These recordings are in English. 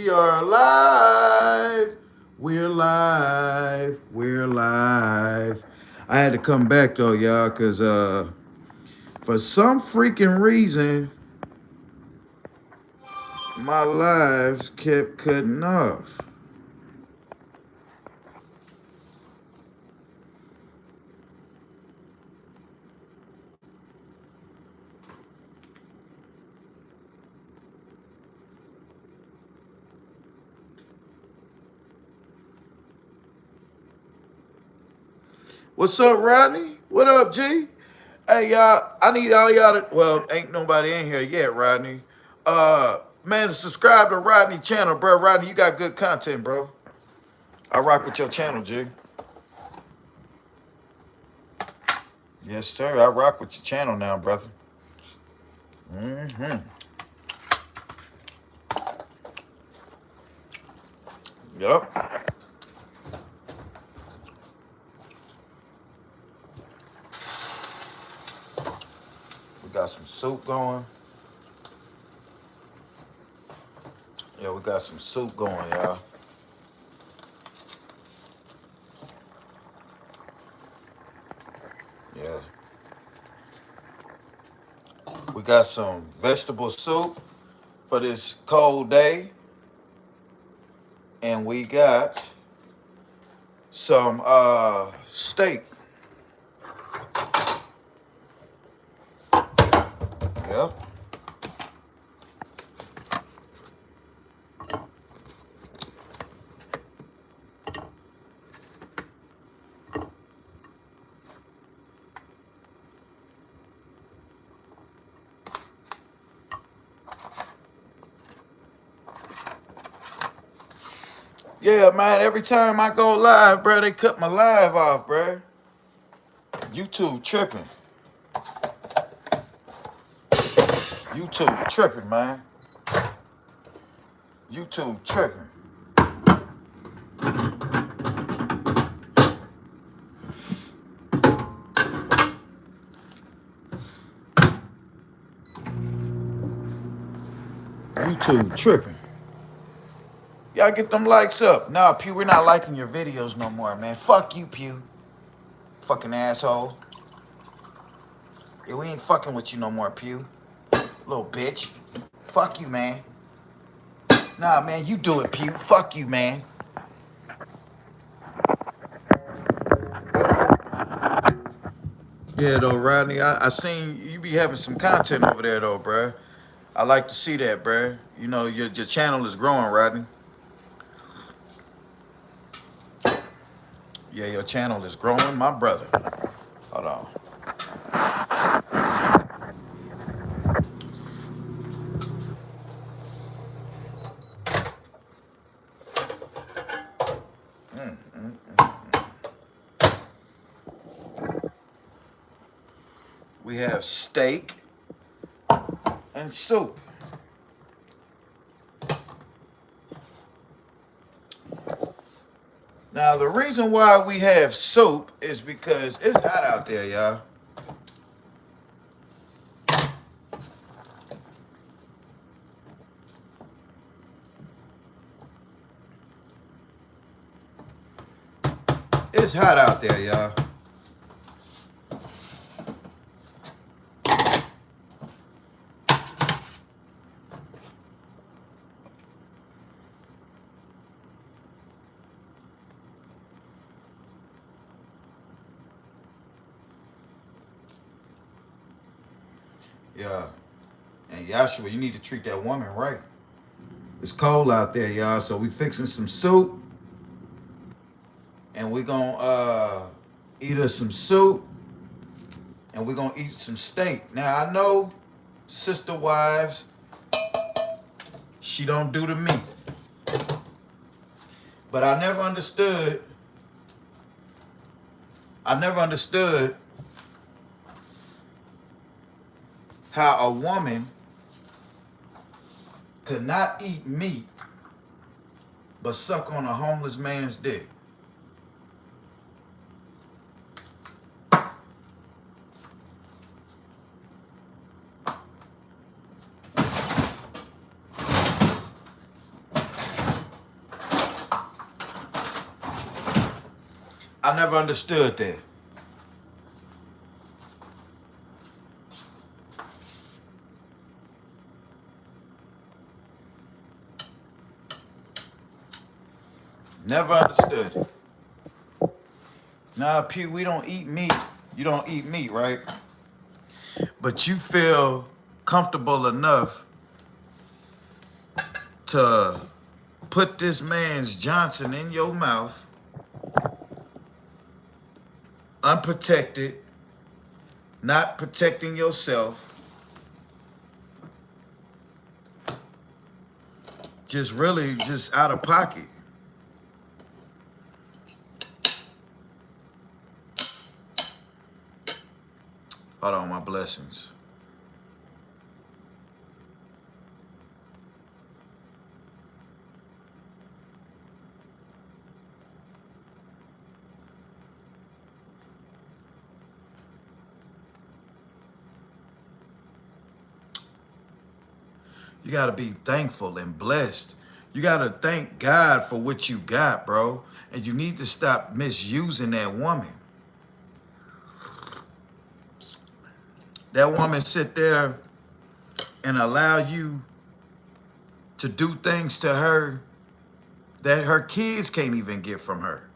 We are live. We're live. We're live. I had to come back though, y'all, because for some freaking reason, my lives kept cutting off. What's up, Rodney? What up, G? Hey, y'all, I need all y'all to, well, ain't nobody in here yet, Rodney. Man, subscribe to Rodney channel, bro. Rodney, you got good content, bro. I rock with your channel, G. Yes, sir. I rock with your channel now, brother. Mm-hmm. Yup. We got some soup going. Yeah, we got some soup going, y'all. Yeah. We got some vegetable soup for this cold day. And we got some steak. Yep. Yeah, man, every time I go live, bro, they cut my live off, bro. YouTube tripping. YouTube tripping, man. YouTube tripping. YouTube tripping. Y'all get them likes up. Nah, Pew, we're not liking your videos no more, man. Fuck you, Pew. Fucking asshole. Yeah, we ain't fucking with you no more, Pew. Little bitch. Fuck you, man. Nah, man, you do it, Pew. Fuck you, man. Yeah, though, Rodney, I seen you be having some content over there, though, bruh. I like to see that, bruh. You know, your channel is growing, Rodney. Yeah, your channel is growing, my brother. Hold on. We have steak and soup. Now, the reason why we have soup is because it's hot out there, y'all. It's hot out there, y'all. Yeah. And Yashua, you need to treat that woman right. It's cold out there, y'all. So we fixing some soup. And we're gonna eat us some soup. And we're gonna eat some steak. Now I know, sister wives, she don't do the meat. But I never understood how a woman could not eat meat but suck on a homeless man's dick. I never understood that. Never understood it. Nah, Pew, we don't eat meat. You don't eat meat, right? But you feel comfortable enough to put this man's Johnson in your mouth, unprotected, not protecting yourself, just really just out of pocket. Hold on, my blessings. You got to be thankful and blessed. You got to thank God for what you got, bro. And you need to stop misusing that woman. That woman sit there and allow you to do things to her that her kids can't even get from her.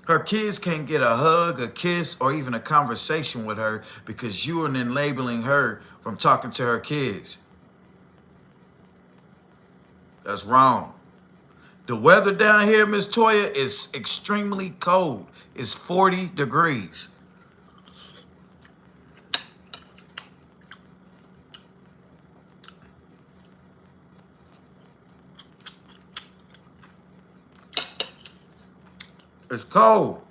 Her kids can't get a hug, a kiss, or even a conversation with her because you are then labeling her from talking to her kids. That's wrong. The weather down here, Miss Toya, is extremely cold. It's 40 degrees. It's cold.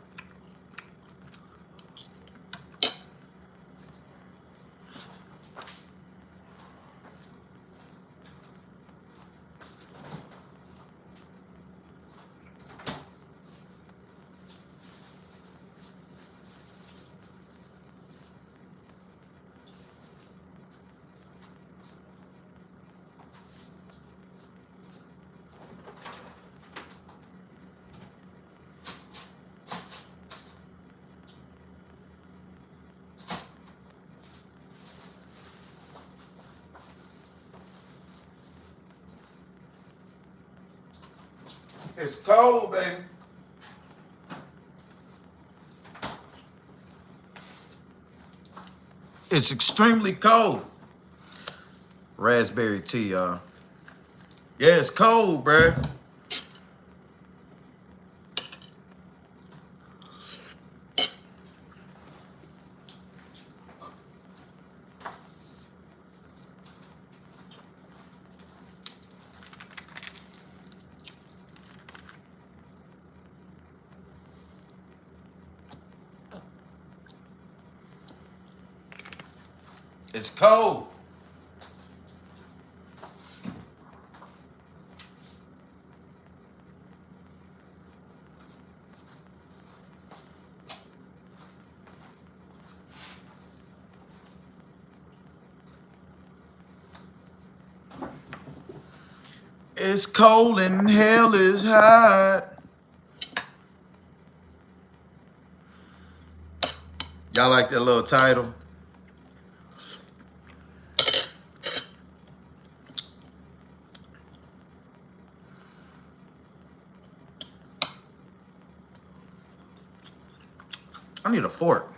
It's cold, baby. It's extremely cold. Raspberry tea, y'all. Yeah, it's cold, bruh. It's cold. It's cold and hell is hot. Y'all like that little title? I need a fork.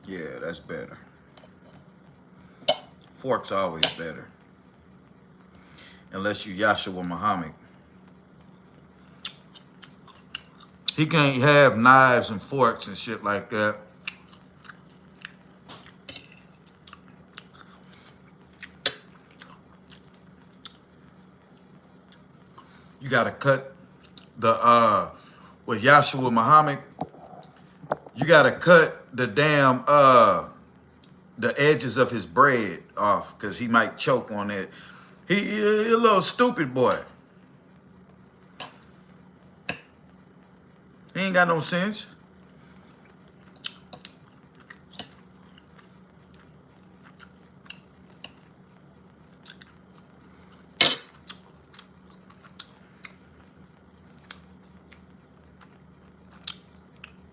Yeah, that's better. Fork's always better. Unless you Yahshua Muhammad. He can't have knives and forks and shit like that. You gotta cut the with Yahshua Muhammad, you gotta cut the damn the edges of his bread off because he might choke on it. He a little stupid boy. He ain't got no sense.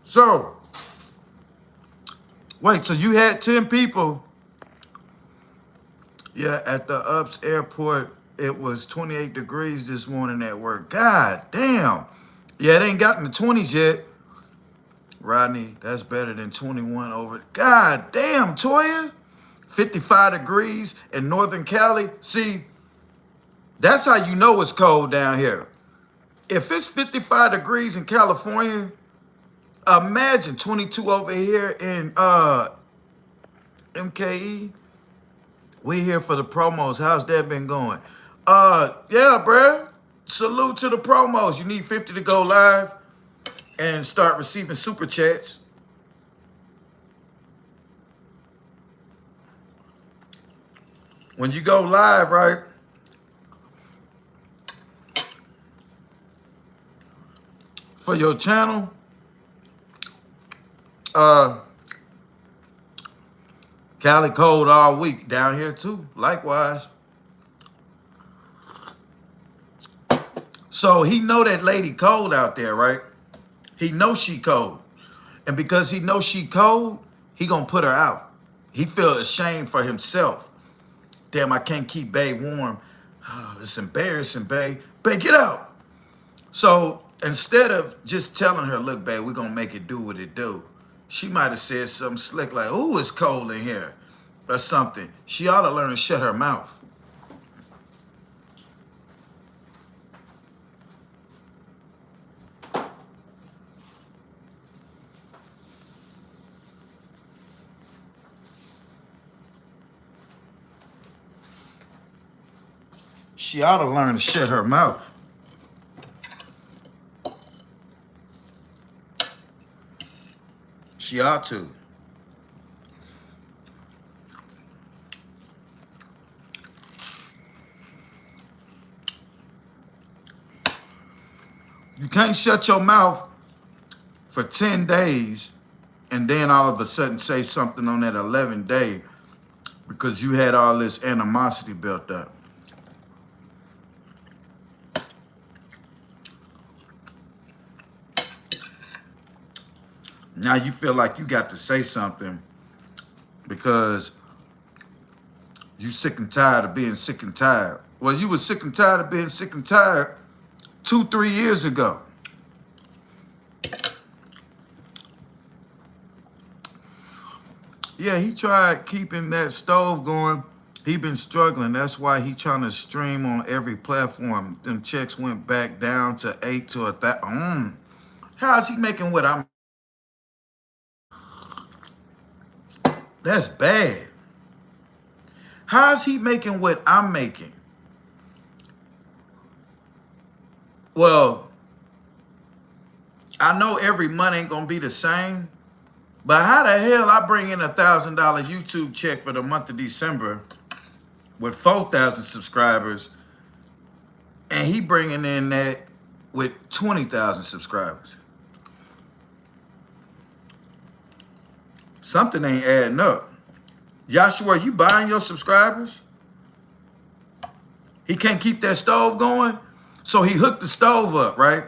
So, wait, so you had 10 people. Yeah, at the Ups airport, it was 28 degrees this morning at work. God damn. Yeah, it ain't gotten the 20s yet. Rodney, that's better than 21 over. God damn, Toya. 55 degrees in Northern Cali. See, that's how you know it's cold down here. If it's 55 degrees in California, imagine 22 over here in MKE. We here for the promos. How's that been going? Yeah, bruh. Salute to the promos. You need 50 to go live and start receiving super chats. When you go live, right? For your channel, Cali cold all week. Down here too, likewise. So he know that lady cold out there, right? He know she cold. And because he knows she cold, he gonna put her out. He feel ashamed for himself. Damn, I can't keep babe warm. It's embarrassing, babe. Babe, get out. So instead of just telling her, look, babe, we're gonna make it do what it do, she might have said something slick like, ooh, it's cold in here, or something. She ought to learn to shut her mouth. She ought to learn to shut her mouth. She ought to. You can't shut your mouth for 10 days and then all of a sudden say something on that 11th day because you had all this animosity built up. Now you feel like you got to say something because you sick and tired of being sick and tired. Well, you were sick and tired of being sick and tired 2-3 years ago. Yeah, he tried keeping that stove going. He been struggling. That's why he trying to stream on every platform. Them checks went back down to 8 to 1,000. How's he making what I'm? That's bad. How's he making what I'm making? Well, I know every month ain't gonna be the same, but how the hell I bring in $1,000 YouTube check for the month of December with 4,000 subscribers, and he bringing in that with 20,000 subscribers? Something ain't adding up. Joshua, you buying your subscribers? He can't keep that stove going, so he hooked the stove up, right?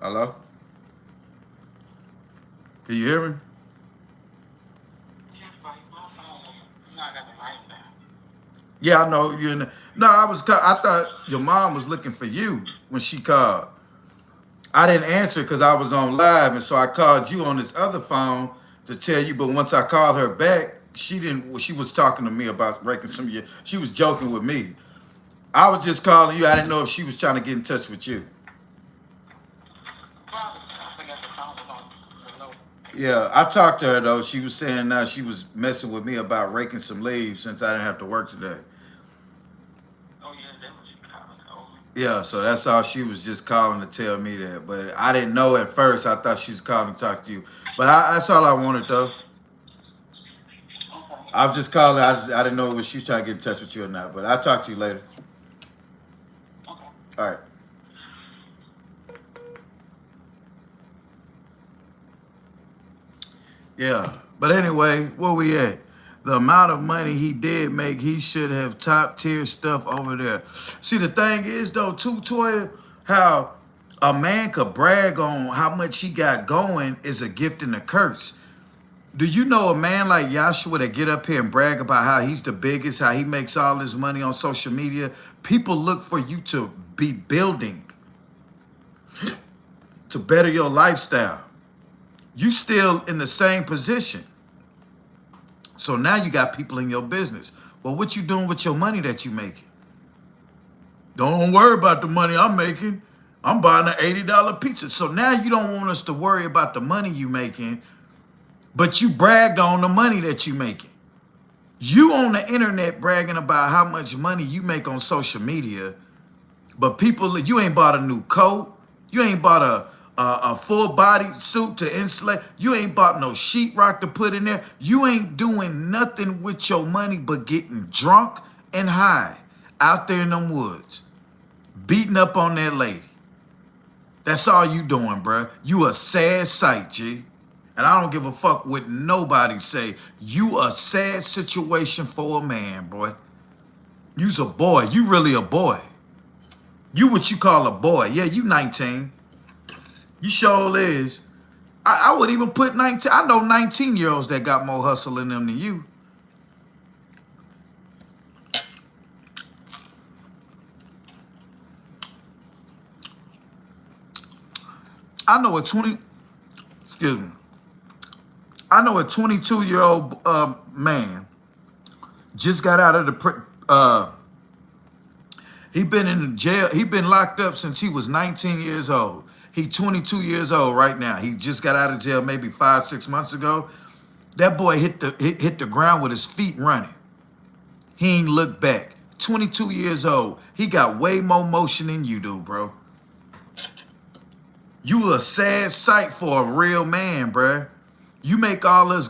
Hello? Can you hear me? Yeah, I know you're in the, no, I thought your mom was looking for you when she called. I didn't answer because I was on live, and so I called you on this other phone to tell you, but once I called her back, she didn't, she was talking to me about breaking some of your, she was joking with me. I was just calling you. I didn't know if she was trying to get in touch with you. Yeah, I talked to her though. She was saying she was messing with me about raking some leaves since I didn't have to work today. Yeah, so that's all she was just calling to tell me that. But I didn't know at first. I thought she was calling to talk to you. But that's all I wanted though. I was just calling. I didn't know if she trying to get in touch with you or not, but I'll talk to you later. Okay. All right. Yeah. But anyway, where we at? The amount of money he did make, he should have top tier stuff over there. See, the thing is though, too, Toya, how a man could brag on how much he got going is a gift and a curse. Do you know a man like Joshua that get up here and brag about how he's the biggest, how he makes all his money on social media? People look for you to be building, to better your lifestyle. You still in the same position. So now you got people in your business. Well, what you doing with your money that you making? Don't worry about the money I'm making. I'm buying an $80 pizza. So now you don't want us to worry about the money you making, but you bragged on the money that you making. You on the internet bragging about how much money you make on social media, but people, you ain't bought a new coat. You ain't bought a full body suit to insulate. You ain't bought no sheetrock to put in there. You ain't doing nothing with your money but getting drunk and high out there in them woods, beating up on that lady. That's all you doing, bruh. You a sad sight, G. And I don't give a fuck what nobody say. You a sad situation for a man, boy. You's a boy. You really a boy. You what you call a boy. Yeah, you 19. You sure is. I would even put 19. I know 19-year-olds that got more hustle in them than you. I know a 20, excuse me. I know a 22-year-old man just got out of he been in the jail. He been locked up since he was 19 years old. He 22 years old right now. He just got out of jail maybe 5-6 months ago. That boy hit the ground with his feet running. He ain't looked back. 22 years old. He got way more motion than you do, bro. You a sad sight for a real man, bruh. You make all this.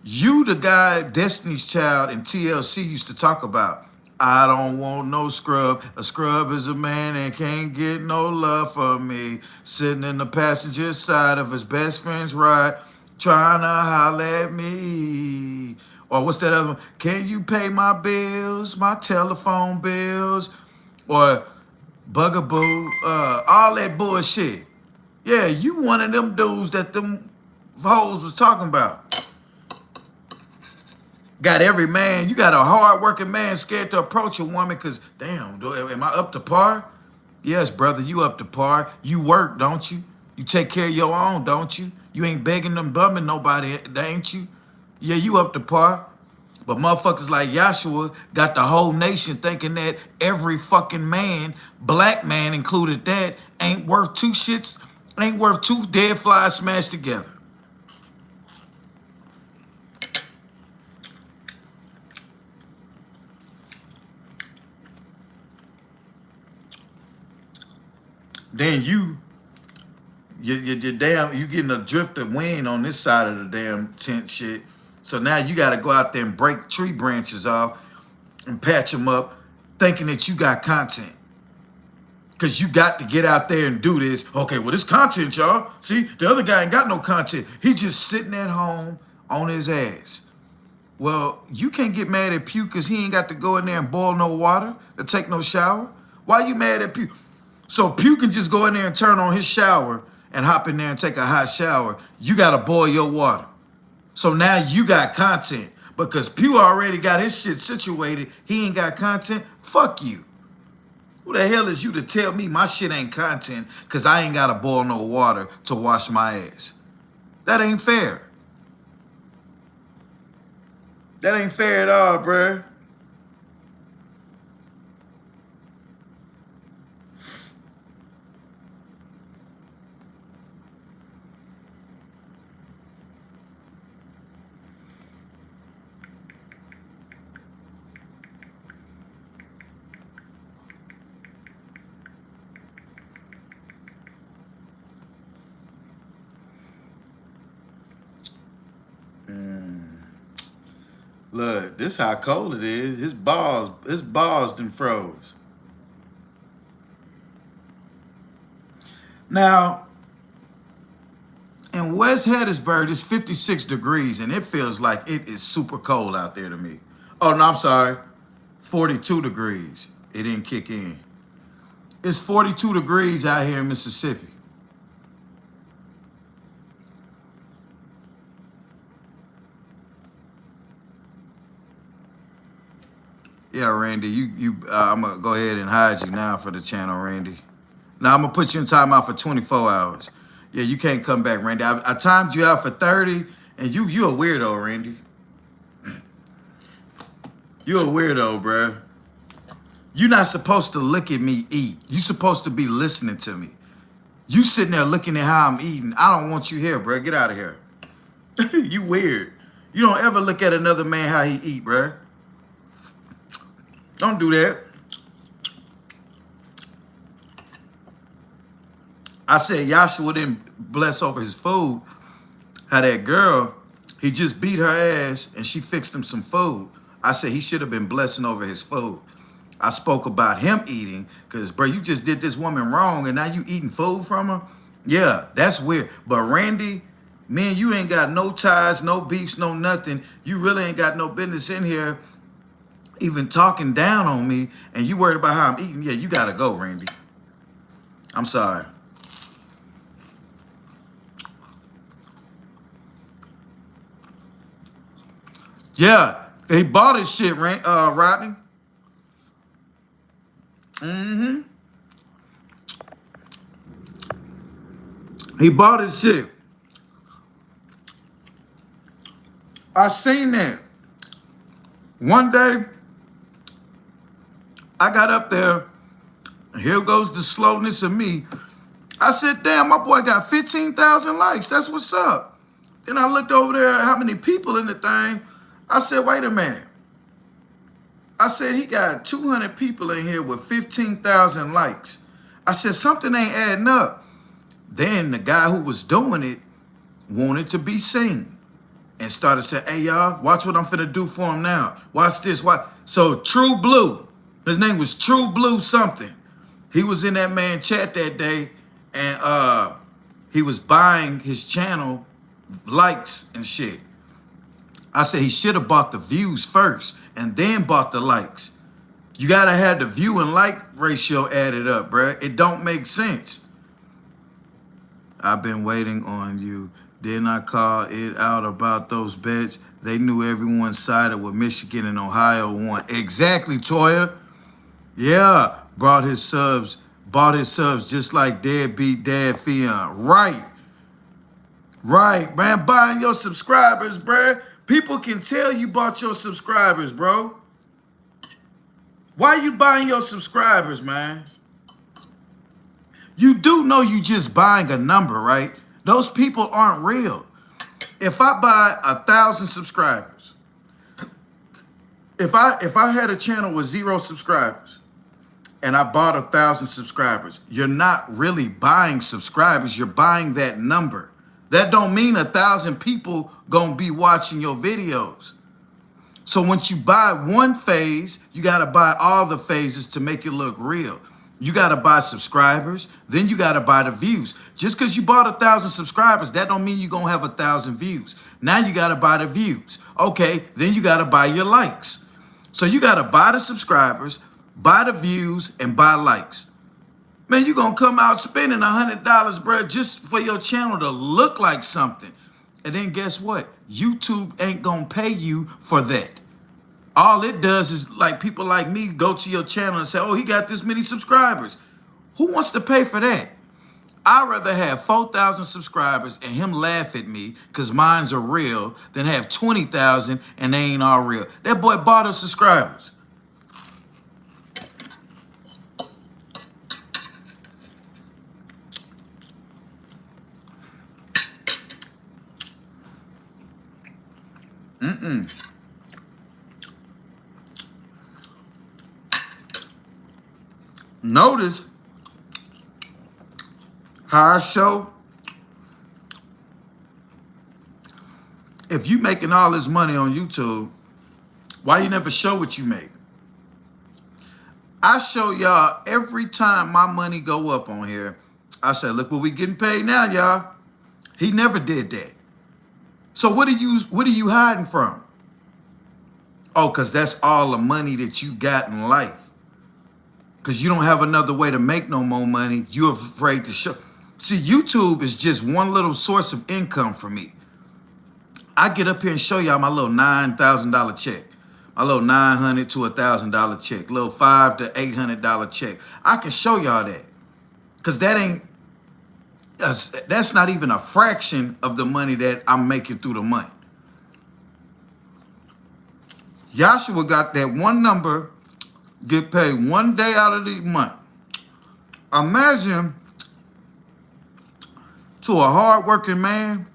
You the guy Destiny's Child and TLC used to talk about. I don't want no scrub. A scrub is a man that can't get no love from me. Sitting in the passenger side of his best friend's ride, trying to holler at me. Or what's that other one? Can you pay my bills, my telephone bills? Or Bugaboo, all that bullshit. Yeah, you one of them dudes that them hoes was talking about. Got every man, you got a hard-working man scared to approach a woman because, damn, am I up to par? Yes, brother, you up to par. You work, don't you? You take care of your own, don't you? You ain't begging them, bumming nobody, ain't you? Yeah, you up to par. But motherfuckers like Joshua got the whole nation thinking that every fucking man, black man included that, ain't worth two shits, ain't worth two dead flies smashed together. Then you damn, you getting a drift of wind on this side of the damn tent shit. So now you got to go out there and break tree branches off and patch them up, thinking that you got content. Because you got to get out there and do this. Okay, well, this content, y'all. See, the other guy ain't got no content. He just sitting at home on his ass. Well, you can't get mad at Pugh because he ain't got to go in there and boil no water or take no shower. Why you mad at Pugh? So Pugh can just go in there and turn on his shower and hop in there and take a hot shower. You got to boil your water. So now you got content. Because Pugh already got his shit situated. He ain't got content. Fuck you. Who the hell is you to tell me my shit ain't content because I ain't got to boil no water to wash my ass? That ain't fair. That ain't fair at all, bruh. Look, this how cold it is. His balls done froze. Now, in West Hattiesburg, it's 56 degrees, and it feels like it is super cold out there to me. Oh, no, I'm sorry. 42 degrees. It didn't kick in. It's 42 degrees out here in Mississippi. Yeah, Randy, I'm gonna go ahead and hide you now for the channel, Randy. Now I'm gonna put you in timeout for 24 hours. Yeah, you can't come back, Randy. I timed you out for 30, and you a weirdo, Randy. You a weirdo, bruh. You're not supposed to look at me eat. You supposed to be listening to me. You sitting there looking at how I'm eating. I don't want you here, bruh. Get out of here. You weird. You don't ever look at another man how he eat, bruh. Don't do that. I said Yahshua didn't bless over his food. How that girl, he just beat her ass and she fixed him some food. I said he should have been blessing over his food. I spoke about him eating because, bro, you just did this woman wrong and now you eating food from her? Yeah, that's weird. But Randy, man, you ain't got no ties, no beefs, no nothing. You really ain't got no business in here even talking down on me, and you worried about how I'm eating. Yeah, you got to go, Randy. I'm sorry. Yeah, he bought his shit, Rodney. Mm-hmm. He bought his shit. I seen that. One day, I got up there. Here goes the slowness of me. I said, damn, my boy got 15,000 likes. That's what's up. Then I looked over there, how many people in the thing. I said, wait a minute. I said, he got 200 people in here with 15,000 likes. I said, something ain't adding up. Then the guy who was doing it wanted to be seen and started saying, hey, y'all, watch what I'm finna do for him now. Watch this. Watch. So True Blue, his name was True Blue something. He was in that man chat that day, and he was buying his channel likes and shit. I said he should have bought the views first and then bought the likes. You gotta have the view and like ratio added up, bruh. It don't make sense. I've been waiting on you. Didn't I call it out about those bets? They knew everyone sided with Michigan and Ohio won. Exactly, Toya. Yeah, bought his subs just like Deadbeat Dad Fion. Right. Right, man. Buying your subscribers, bruh. People can tell you bought your subscribers, bro. Why you buying your subscribers, man? You do know you just buying a number, right? Those people aren't real. If I buy 1,000 subscribers, if I had a channel with 0 subscribers and I bought 1,000 subscribers, you're not really buying subscribers, you're buying that number. That don't mean 1,000 people gonna be watching your videos. So once you buy one phase, you gotta buy all the phases to make it look real. You gotta buy subscribers, then you gotta buy the views. Just because you bought 1,000 subscribers, that don't mean you're gonna have 1,000 views. Now you gotta buy the views. Okay, then you gotta buy your likes. So you gotta buy the subscribers, buy the views, and buy likes. Man, you're gonna come out spending $100, bro, just for your channel to look like something. And then guess what? YouTube ain't gonna pay you for that. All it does is, like, people like me go to your channel and say, oh, he got this many subscribers. Who wants to pay for that? I'd rather have 4,000 subscribers and him laugh at me because mines are real than have 20,000 and they ain't all real. That boy bought us subscribers. Notice how I show, if you making all this money on YouTube Why you never show what you make? I show y'all every time my money go up on here. I say, look what we getting paid now, y'all. He never did that. So what are you hiding from? Oh, because that's all the money that you got in life. Because you don't have another way to make no more money. You're afraid to show. See, YouTube is just one little source of income for me. I get up here and show y'all my little $9,000 check. My little $900 to $1,000 check. Little $500 to $800 check. I can show y'all that. Because that's not even a fraction of the money that I'm making through the month. Joshua got that one number, get paid one day out of the month. Imagine, to a hard-working man,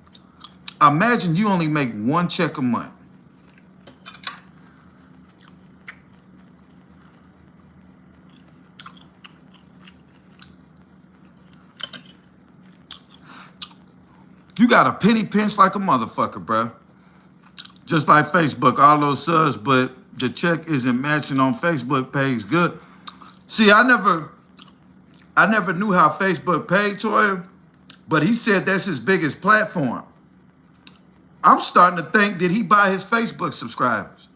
imagine you only make one check a month. You got a penny pinch like a motherfucker, bro. Just like Facebook, all those subs, but the check isn't matching on Facebook page good. See, I never knew how Facebook paid, Toya, but he said that's his biggest platform. I'm starting to think, did he buy his Facebook subscribers?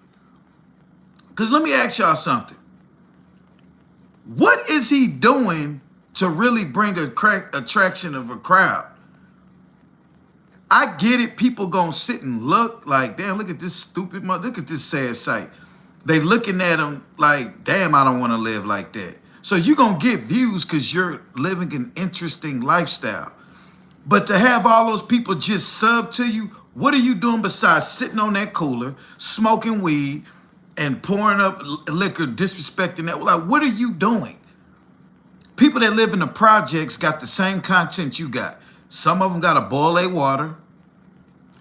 Because let me ask y'all something. What is he doing to really bring a attraction of a crowd? I get it. People gonna sit and look like, damn, look at this stupid mother. Look at this sad sight. They looking at him like, damn, I don't want to live like that. So you gonna get views because you're living an interesting lifestyle. But to have all those people just sub to you, what are you doing besides sitting on that cooler, smoking weed, and pouring up liquor, disrespecting that? Like, what are you doing? People that live in the projects got the same content you got. Some of them got to boil their water.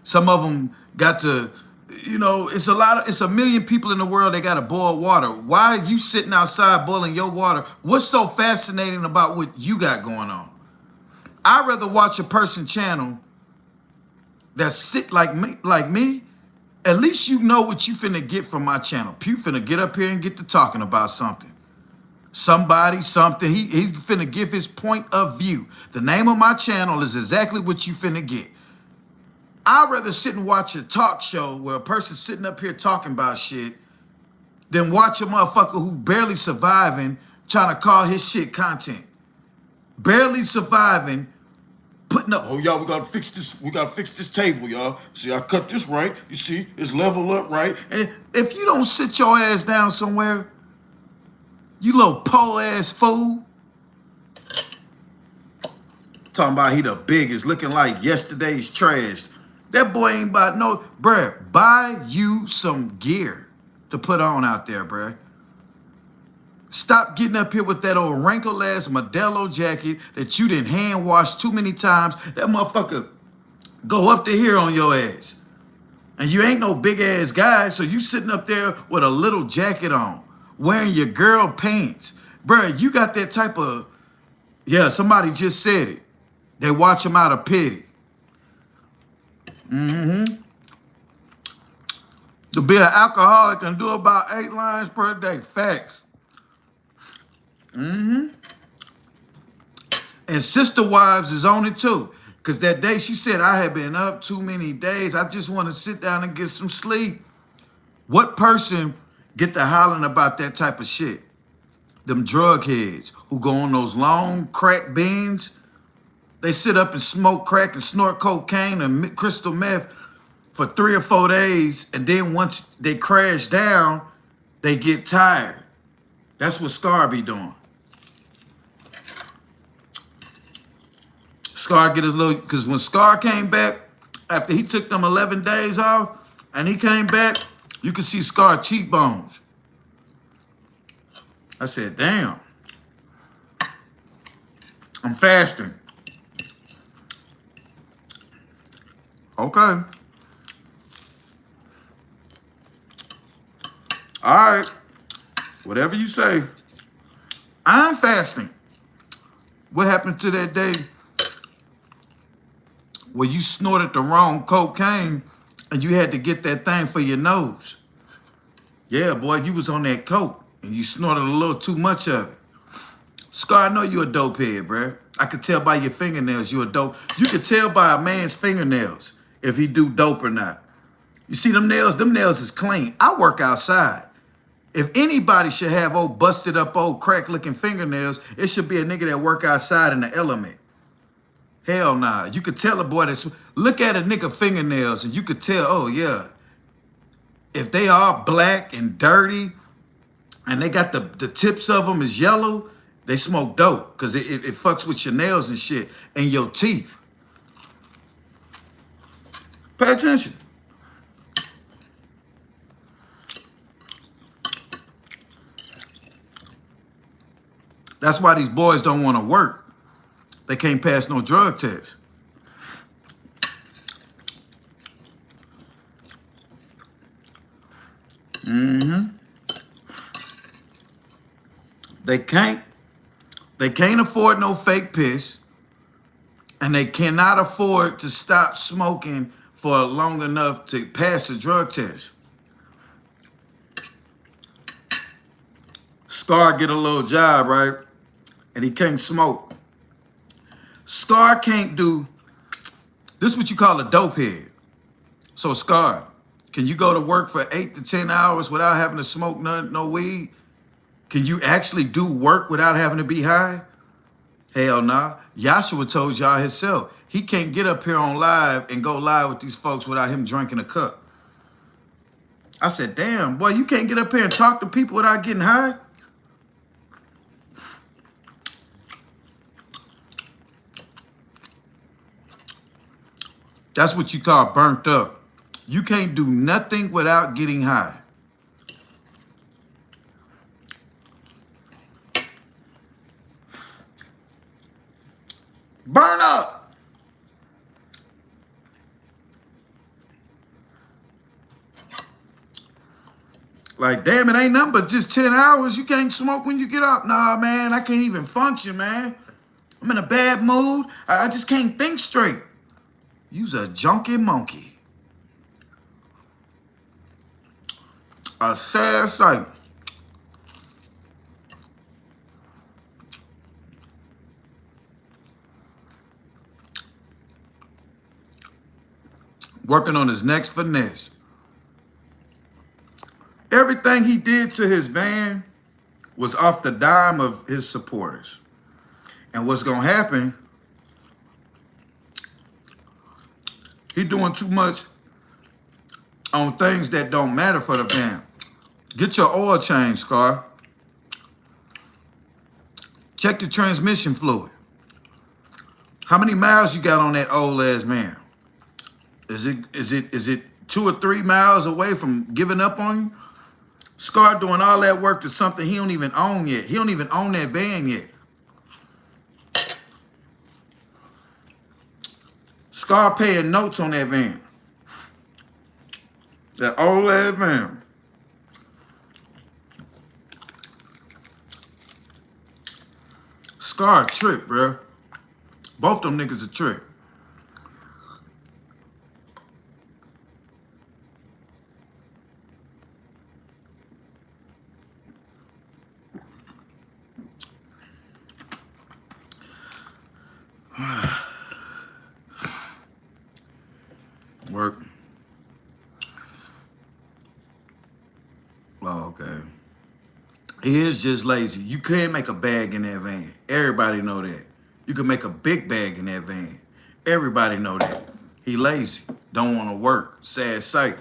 Some of them got to, it's a million people in the world that got to boil water. Why are you sitting outside boiling your water? What's so fascinating about what you got going on? I'd rather watch a person channel that's sit like me. At least you know what you finna get from my channel. Pew finna get up here and get to talking about something. Somebody, something. He's finna give his point of view. The name of my channel is exactly what you finna get. I'd rather sit and watch a talk show where a person's sitting up here talking about shit than watch a motherfucker who barely surviving trying to call his shit content. Barely surviving, putting up, oh, y'all, we gotta fix this table, y'all. See, I cut this right. You see, it's level up right. And if you don't sit your ass down somewhere, you little pole-ass fool. Talking about he the biggest, looking like yesterday's trash. That boy ain't about no, bruh, buy you some gear to put on out there, bruh. Stop getting up here with that old wrinkled-ass Modelo jacket that you done hand-washed too many times. That motherfucker go up to here on your ass. And you ain't no big-ass guy, so you sitting up there with a little jacket on, wearing your girl pants. Bruh, you got that type of, yeah, somebody just said it. They watch him out of pity. To be an alcoholic and do about 8 lines per day. Facts. And Sister Wives is on it too. Because that day she said, I had been up too many days. I just want to sit down and get some sleep. What person get to hollering about that type of shit? Them drug heads who go on those long crack beans. They sit up and smoke crack and snort cocaine and crystal meth for 3 or 4 days. And then once they crash down, they get tired. That's what Scar be doing. Scar get his little, because when Scar came back, after he took them 11 days off, and he came back, you could see Scar cheekbones. I said, damn. I'm fasting. Okay. All right. Whatever you say. I'm fasting. What happened to that day where you snorted the wrong cocaine and you had to get that thing for your nose? Yeah, boy, you was on that coke and you snorted a little too much of it. Scar, I know you a dope head, bruh. I could tell by your fingernails you a dope. You could tell by a man's fingernails if he do dope or not. You see them nails is clean. I work outside. If anybody should have old busted up old crack looking fingernails, it should be a nigga that work outside in the element. Hell nah. You could tell a boy that's, look at a nigga fingernails and you could tell, oh yeah, if they are black and dirty and they got the tips of them is yellow, they smoke dope because it fucks with your nails and shit and your teeth. Pay attention. That's why these boys don't want to work. They can't pass no drug test. They can't afford no fake piss, and they cannot afford to stop smoking for long enough to pass a drug test. Scar get a little job, right? And he can't smoke. Scar can't do, this is what you call a dope head. So Scar, can you go to work for 8 to 10 hours without having to smoke no weed? Can you actually do work without having to be high? Hell nah. Yashua told y'all himself, he can't get up here on live and go live with these folks without him drinking a cup. I said, damn, boy, you can't get up here and talk to people without getting high? That's what you call burnt up. You can't do nothing without getting high. Burn up. Like, damn, it ain't nothing but just 10 hours. You can't smoke when you get up. Nah, man, I can't even function, man. I'm in a bad mood. I just can't think straight. You's a junkie monkey. A sad sight. Working on his next finesse. Everything he did to his van was off the dime of his supporters. And what's gonna happen, he doing too much on things that don't matter for the van. Get your oil change, Scar. Check your transmission fluid. How many miles you got on that old ass van? Is it 2 or 3 miles away from giving up on you? Scar doing all that work to something he don't even own yet. He don't even own that van yet. Scar paying notes on that van. That old ass van. Scar a trip, bro. Both them niggas a trip. Work. Oh, okay. He is just lazy. You can't make a bag in that van. Everybody know that. You can make a big bag in that van. Everybody know that. He lazy. Don't want to work. Sad sight.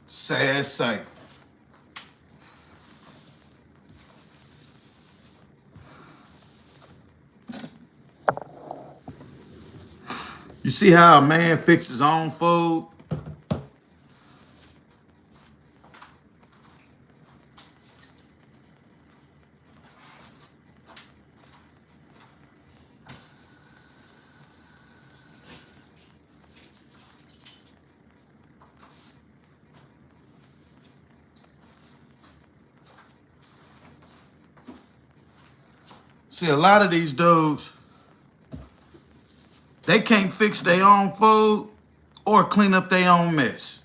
Sad sight. You see how a man fixes his own food? See, a lot of these dudes, they can't fix their own food or clean up their own mess.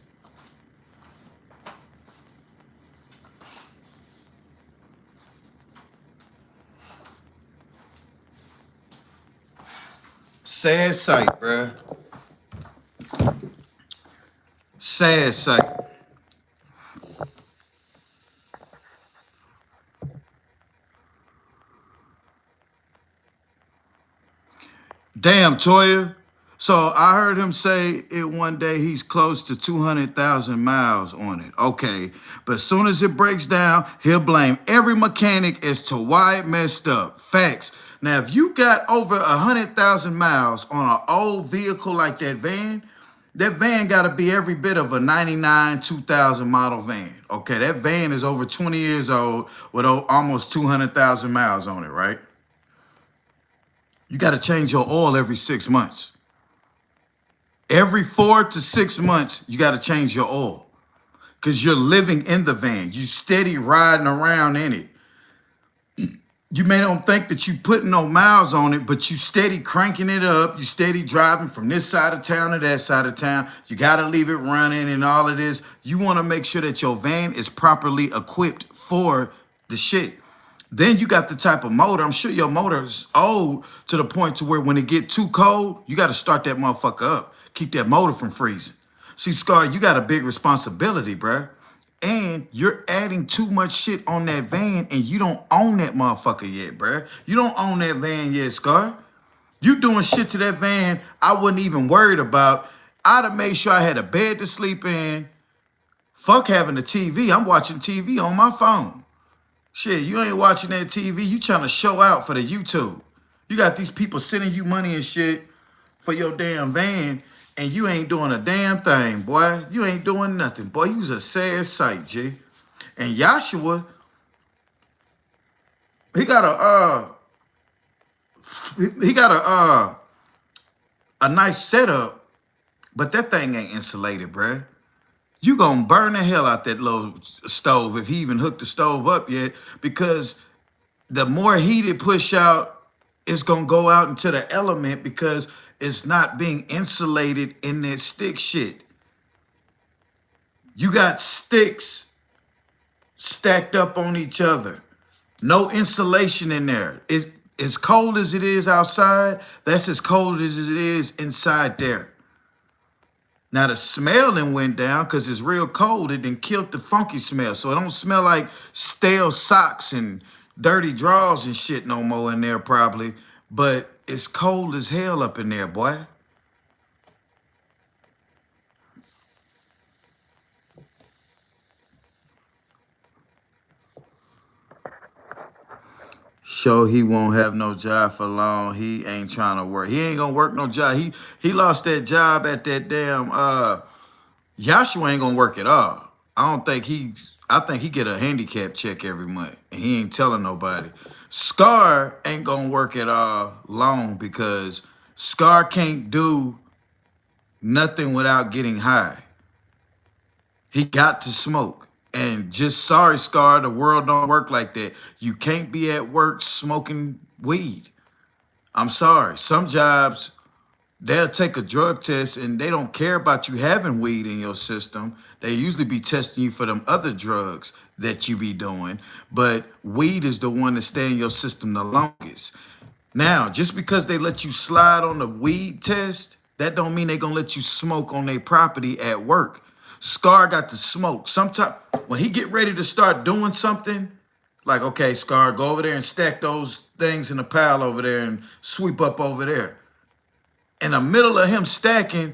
Sad sight, bruh. Sad sight. Damn, Toya. So I heard him say it one day he's close to 200,000 miles on it. Okay, but as soon as it breaks down, he'll blame every mechanic as to why it messed up. Facts. Now, if you got over 100,000 miles on an old vehicle like that van got to be every bit of a 99 2000 model van. Okay, that van is over 20 years old with almost 200,000 miles on it, right? You got to change your oil every 6 months. Every 4 to 6 months, you got to change your oil because you're living in the van. You steady riding around in it. You may don't think that you putting no miles on it, but you steady cranking it up. You steady driving from this side of town to that side of town. You got to leave it running and all of this. You want to make sure that your van is properly equipped for the shit. Then you got the type of motor. I'm sure your motor is old to the point to where when it get too cold, you got to start that motherfucker up. Keep that motor from freezing. See, Scar, you got a big responsibility, bruh. And you're adding too much shit on that van and you don't own that motherfucker yet, bruh. You don't own that van yet, Scar. You doing shit to that van I wasn't even worried about. I'd have made sure I had a bed to sleep in. Fuck having the TV. I'm watching TV on my phone. Shit, you ain't watching that TV. You trying to show out for the YouTube. You got these people sending you money and shit for your damn van, and you ain't doing a damn thing, boy. You ain't doing nothing, boy. You's a sad sight, G. And Joshua, he got a nice setup, but that thing ain't insulated, bruh. You gonna burn the hell out that little stove if he even hooked the stove up yet, because the more heat it push out, it's gonna go out into the element because it's not being insulated in that stick shit. You got sticks stacked up on each other. No insulation in there. It's as cold as it is outside, that's as cold as it is inside there. Now the smell then went down because it's real cold. It then killed the funky smell. So it don't smell like stale socks and dirty drawers and shit no more in there probably. But it's cold as hell up in there, boy. Show he won't have no job for long. He ain't trying to work. He ain't gonna work no job. He lost that job at that damn Joshua ain't gonna work at all. I think he get a handicap check every month and he ain't telling nobody. Scar ain't gonna work at all long because Scar can't do nothing without getting high. He got to smoke. And just sorry, Scar, the world don't work like that. You can't be at work smoking weed. I'm sorry. Some jobs, they'll take a drug test and they don't care about you having weed in your system. They usually be testing you for them other drugs that you be doing. But weed is the one that stay in your system the longest. Now, just because they let you slide on the weed test, that don't mean they gonna let you smoke on their property at work. Scar got to smoke. Sometimes when he get ready to start doing something, like, okay, Scar, go over there and stack those things in a pile over there and sweep up over there. In the middle of him stacking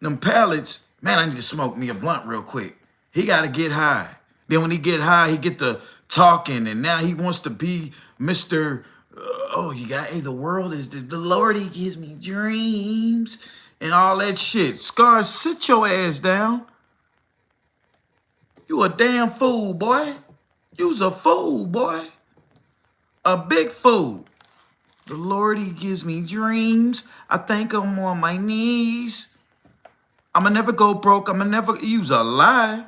them pallets, man, I need to smoke me a blunt real quick. He got to get high. Then when he get high, he get to talking, and now he wants to be Mr. Hey, the world is the Lord, he gives me dreams and all that shit. Scar, sit your ass down. You a damn fool, boy. You's a fool, boy. A big fool. The Lord, he gives me dreams. I thank him on my knees. I'ma never go broke. I'ma never use a lie.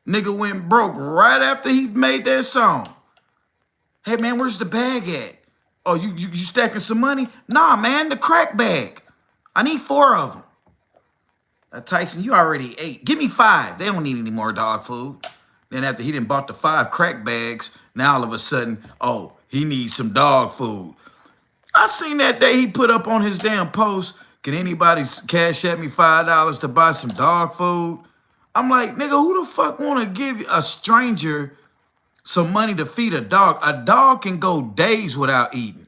Nigga went broke right after he made that song. Hey, man, where's the bag at? Oh, you stacking some money? Nah, man, the crack bag. I need 4 of them. Tyson, you already ate. Give me 5. They don't need any more dog food. Then after he done bought the 5 crack bags, now all of a sudden, oh, he needs some dog food. I seen that day he put up on his damn post, can anybody cash at me $5 to buy some dog food? I'm like, nigga, who the fuck want to give a stranger some money to feed a dog? A dog can go days without eating.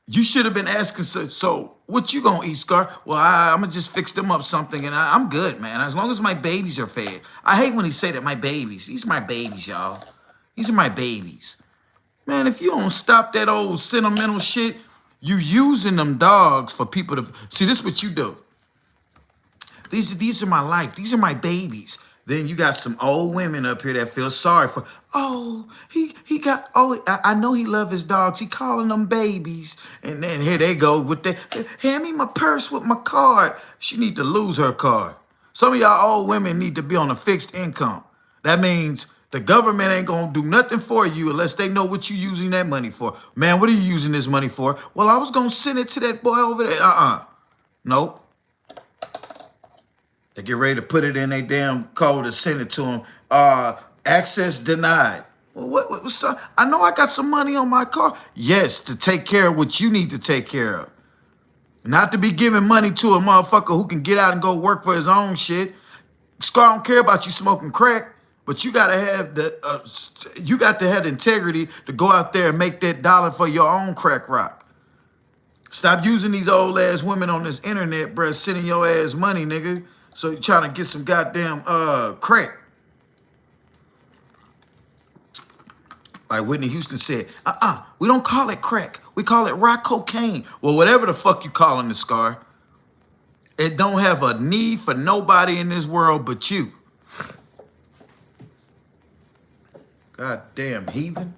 You should have been asking, so what you gonna eat, Scar? Well, I'm gonna just fix them up something and I'm good, man. As long as my babies are fed. I hate when he say that, my babies. These are my babies, y'all. These are my babies. Man, if you don't stop that old sentimental shit, you using them dogs for people to... See, this is what you do. These are my life. These are my babies. Then you got some old women up here that feel sorry for, oh, he got, oh, I know he love his dogs. He calling them babies. And then here they go with the, hand me my purse with my card. She need to lose her card. Some of y'all old women need to be on a fixed income. That means the government ain't gonna do nothing for you unless they know what you using that money for. Man, what are you using this money for? Well, I was gonna send it to that boy over there. Nope. They get ready to put it in their damn code to send it to them. Access denied. Well, what's up? I know I got some money on my car. Yes, to take care of what you need to take care of. Not to be giving money to a motherfucker who can get out and go work for his own shit. Scar, I don't care about you smoking crack, but you gotta have you got to have the integrity to go out there and make that dollar for your own crack rock. Stop using these old ass women on this internet, bruh, sending your ass money, nigga. So you're trying to get some goddamn crack. Like Whitney Houston said, we don't call it crack. We call it rock cocaine. Well, whatever the fuck you calling it, Scar. It don't have a need for nobody in this world but you. Goddamn heathen.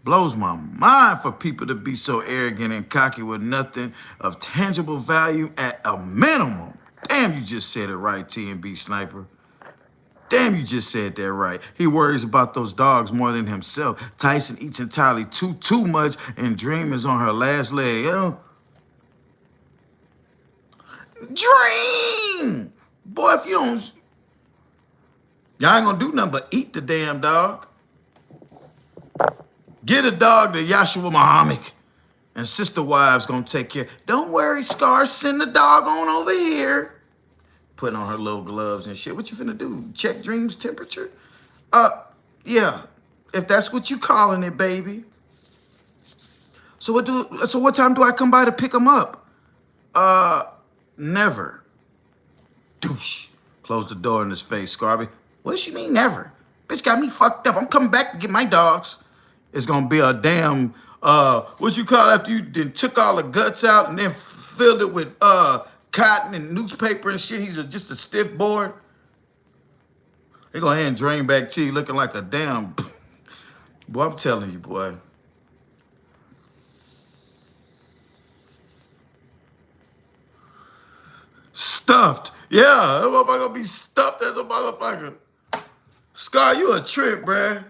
Blows my mind for people to be so arrogant and cocky with nothing of tangible value at a minimum. Damn, you just said it right, T&B Sniper. Damn, you just said that right. He worries about those dogs more than himself. Tyson eats entirely too much, and Dream is on her last leg. You know? Dream! Boy, if you don't... Y'all ain't gonna do nothing but eat the damn dog. Get a dog to Yahshua Muhammad. And sister wives gonna take care. Don't worry, Scar, send the dog on over here. Putting on her little gloves and shit. What you finna do? Check Dream's temperature? Yeah. If that's what you calling it, baby. So what time do I come by to pick him up? Never. Douche. Close the door in his face, Scarby. What does she mean, never? Bitch got me fucked up. I'm coming back to get my dogs. It's gonna be a damn, what you call after you then took all the guts out and then filled it with cotton and newspaper and shit. He's just a stiff board. They go ahead and drain back to you looking like a damn, boy, I'm telling you, boy. Stuffed. Yeah, that motherfucker gonna be stuffed as a motherfucker. Scar, you a trip, bruh.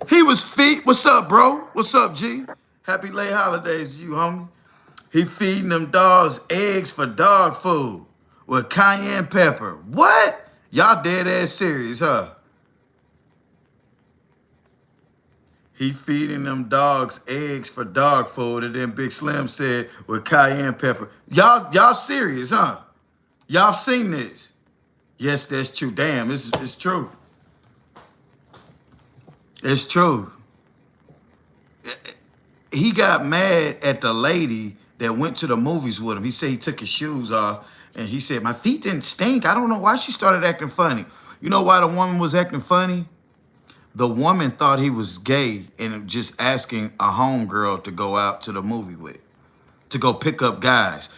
He was feed. What's up, bro? What's up, G? Happy late holidays to you, homie. He feeding them dogs eggs for dog food with cayenne pepper. What? Y'all dead ass serious, huh? He feeding them dogs eggs for dog food, and then Big Slim said with cayenne pepper. Y'all serious, huh? Y'all seen this? Yes, that's true. Damn, it's true. It's true. He got mad at the lady that went to the movies with him. He said he took his shoes off, and he said, my feet didn't stink. I don't know why she started acting funny. You know why the woman was acting funny? The woman thought he was gay and just asking a homegirl to go out to the movie with, to go pick up guys.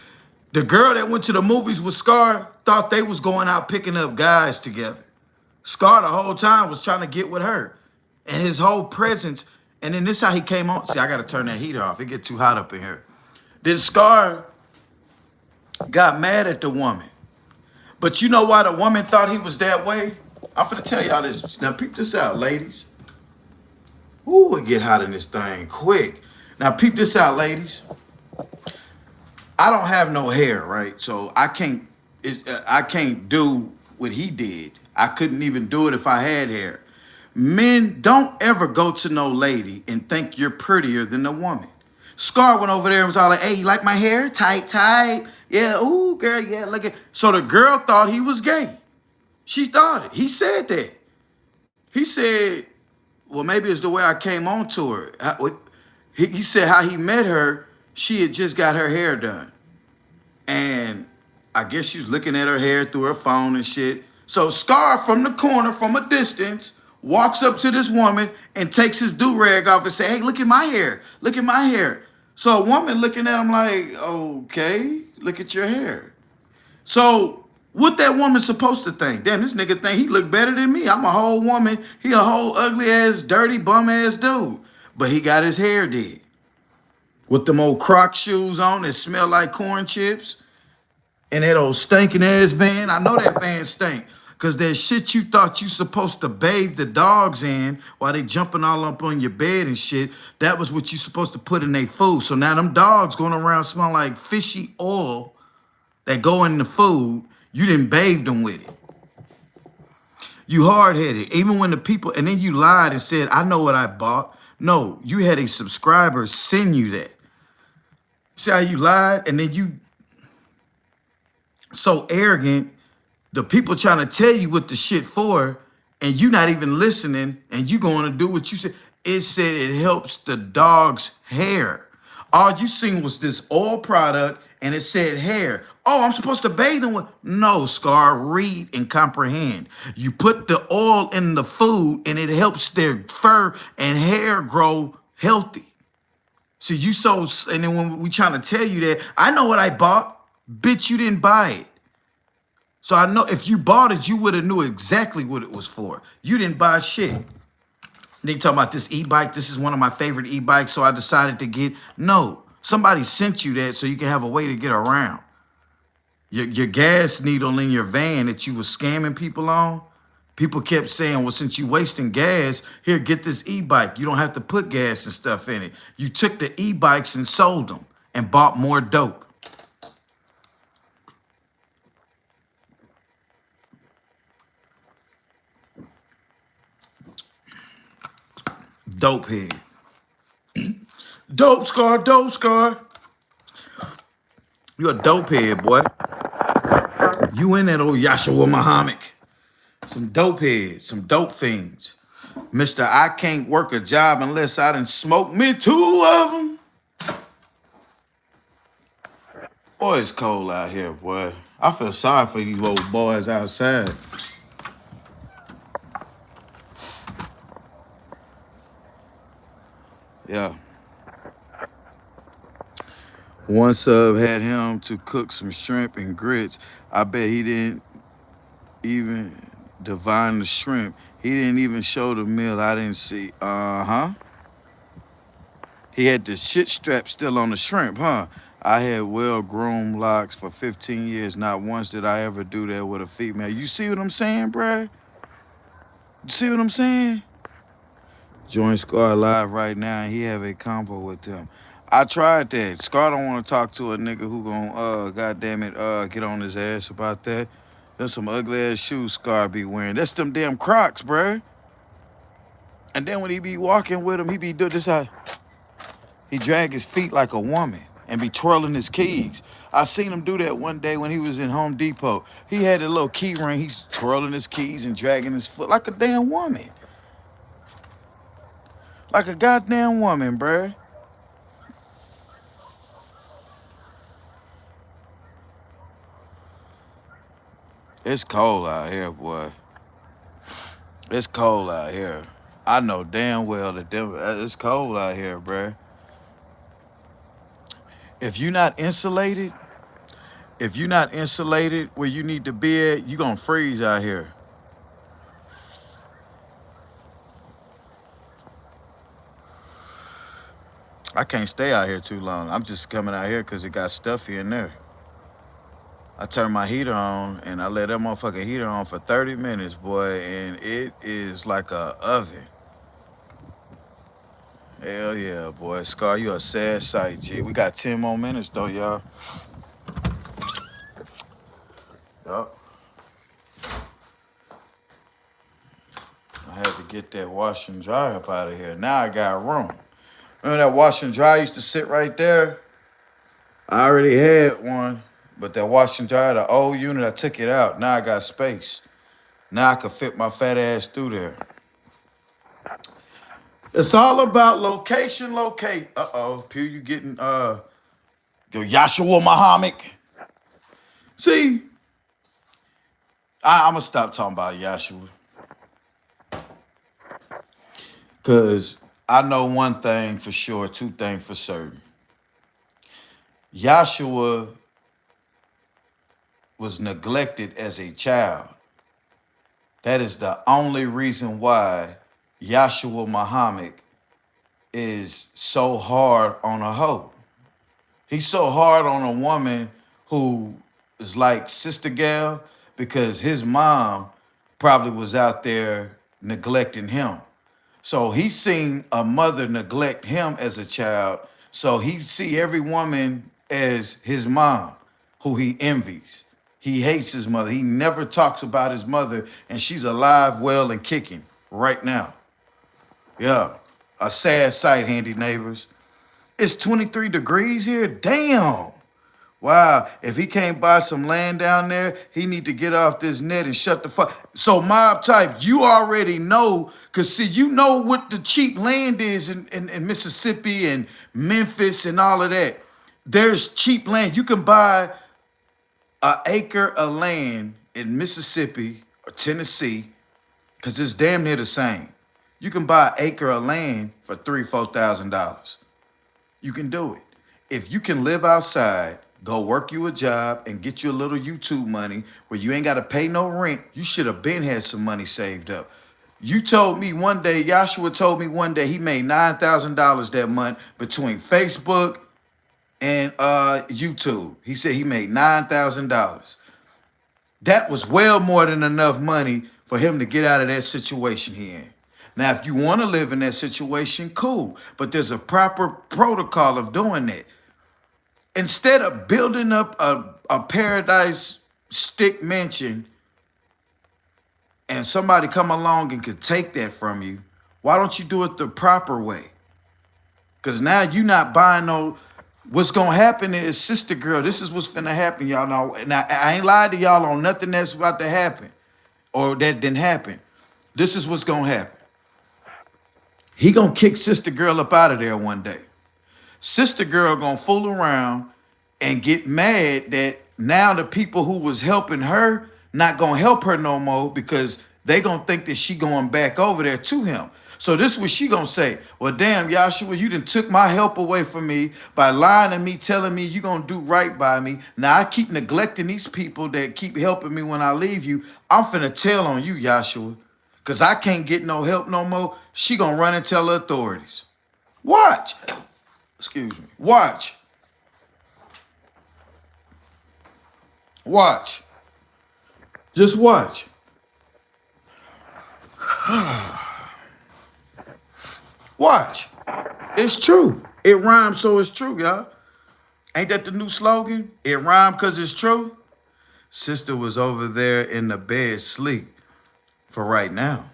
The girl that went to the movies with Scar thought they was going out picking up guys together. Scar the whole time was trying to get with her. And his whole presence, and then this how he came on. See, I got to turn that heater off. It get too hot up in here. Then Scar got mad at the woman. But you know why the woman thought he was that way? I'm finna tell y'all this. Now peep this out, ladies. Ooh, it get hot in this thing quick. Now peep this out, ladies. I don't have no hair, right? So I can't do what he did. I couldn't even do it if I had hair. Men, don't ever go to no lady and think you're prettier than the woman. Scar went over there and was all like, "Hey, you like my hair? Tight, tight. Yeah, ooh, girl, yeah, look at." So the girl thought he was gay. She thought it. He said that. He said, well, maybe it's the way I came on to her. He said how he met her, she had just got her hair done. And I guess she was looking at her hair through her phone and shit. So Scar from the corner, from a distance, walks up to this woman and takes his do-rag off and say, "Hey, look at my hair. Look at my hair." So a woman looking at him like, "Okay, look at your hair." So what that woman supposed to think? Damn, this nigga think he look better than me. I'm a whole woman. He a whole ugly ass, dirty bum ass dude. But he got his hair did. With them old Croc shoes on that smell like corn chips. And that old stinking ass van. I know that van stink. Cause that shit you thought you supposed to bathe the dogs in while they jumping all up on your bed and shit, that was what you supposed to put in their food. So now them dogs going around smelling like fishy oil that go in the food, you didn't bathe them with it. You hard-headed. Even when the people, and then you lied and said, "I know what I bought." No, you had a subscriber send you that. See how you lied? And then you so arrogant, the people trying to tell you what the shit for, and you not even listening, and you going to do what you said. It said it helps the dog's hair. All you seen was this oil product, and it said hair. Oh, I'm supposed to bathe them with. No, Scar, read and comprehend. You put the oil in the food, and it helps their fur and hair grow healthy. See, you so, and then when we trying to tell you that, I know what I bought. Bitch, you didn't buy it. So I know if you bought it, you would have knew exactly what it was for. You didn't buy shit. They talking about this e-bike. This is one of my favorite e-bikes, so I decided to get. No, somebody sent you that so you can have a way to get around. Your gas needle in your van that you was scamming people on. People kept saying, "Well, since you wasting gas, here, get this e-bike. You don't have to put gas and stuff in it." You took the e-bikes and sold them and bought more dope. Dope head. Dope Scar, dope Scar. You a dope head, boy. You in that old Yahshua Muhammad. Some dope heads, some dope fiends. Mr. I can't work a job unless I done smoke me 2 of them. Boy, it's cold out here, boy. I feel sorry for these old boys outside. Yeah. One sub had him to cook some shrimp and grits. I bet he didn't even divine the shrimp. He didn't even show the meal. I didn't see. Uh-huh. He had the shit strap still on the shrimp, huh? I had well-groomed locks for 15 years. Not once did I ever do that with a female. You see what I'm saying, bruh? You see what I'm saying? Join Scar live right now, and he have a convo with them. I tried that. Scar don't want to talk to a nigga who gon' goddamn it, get on his ass about that. There's some ugly ass shoes Scar be wearing. That's them damn Crocs, bruh. And then when he be walking with him, he be doing this how he drag his feet like a woman and be twirling his keys. I seen him do that one day when he was in Home Depot. He had a little key ring. He's twirling his keys and dragging his foot like a damn woman. Like a goddamn woman, bruh. It's cold out here, boy. It's cold out here. I know damn well that it's cold out here, bruh. If you're not insulated, where you need to be at, you're gonna freeze out here. I can't stay out here too long. I'm just coming out here because it got stuffy in there. I turned my heater on and I let that motherfucking heater on for 30 minutes, boy, and it is like a oven. Hell yeah, boy. Scar, you a sad sight, G. We got 10 more minutes though, y'all. Yup. I had to get that wash and dry up out of here. Now I got room. Remember that wash and dry used to sit right there? I already had one, but that wash and dry, the old unit, I took it out. Now I got space. Now I can fit my fat ass through there. It's all about location, locate. Uh-oh, Pew, you getting, yo, Yahshua Muhammad. See, I'm going to stop talking about Yahshua. Because I know one thing for sure, two things for certain. Yahshua was neglected as a child. That is the only reason why Yahshua Muhammad is so hard on a hoe. He's so hard on a woman who is like Sister Gal because his mom probably was out there neglecting him. So he seen a mother neglect him as a child. So he see every woman as his mom, who he envies. He hates his mother. He never talks about his mother, and she's alive, well, and kicking right now. Yeah, a sad sight, handy neighbors. It's 23 degrees here. Damn. Wow, if he can't buy some land down there, he need to get off this net and shut the fuck. So mob type, you already know, because see, you know what the cheap land is in Mississippi and Memphis and all of that. There's cheap land. You can buy an acre of land in Mississippi or Tennessee, because it's damn near the same. You can buy an acre of land for $3,000-$4,000. You can do it. If you can live outside, go work you a job and get you a little YouTube money where you ain't got to pay no rent, you should have been had some money saved up. You told me one day, Yahshua told me one day he made $9,000 that month between Facebook and YouTube. He said he made $9,000. That was well more than enough money for him to get out of that situation he in. Now, if you want to live in that situation, cool. But there's a proper protocol of doing that. Instead of building up a paradise stick mansion and somebody come along and could take that from you, why don't you do it the proper way? Because now you're not buying no... What's going to happen is, Sister Girl, this is what's finna happen, y'all know. Now, I ain't lied to y'all on nothing that's about to happen or that didn't happen. This is what's going to happen. He going to kick Sister Girl up out of there one day. Sister Girl going to fool around and get mad that now the people who was helping her not going to help her no more because they going to think that she going back over there to him. So this is what she gonna say. Well, damn, Yahshua, you done took my help away from me by lying to me, telling me you gonna do right by me. Now I keep neglecting these people that keep helping me when I leave you. I'm finna tell on you, Yahshua, because I can't get no help no more. She gonna run and tell the authorities. Watch. Excuse me. Watch. Watch. Just watch. Watch. It's true. It rhymes, so it's true, y'all. Ain't that the new slogan? It rhymes because it's true. Sister was over there in the bed sleep for right now.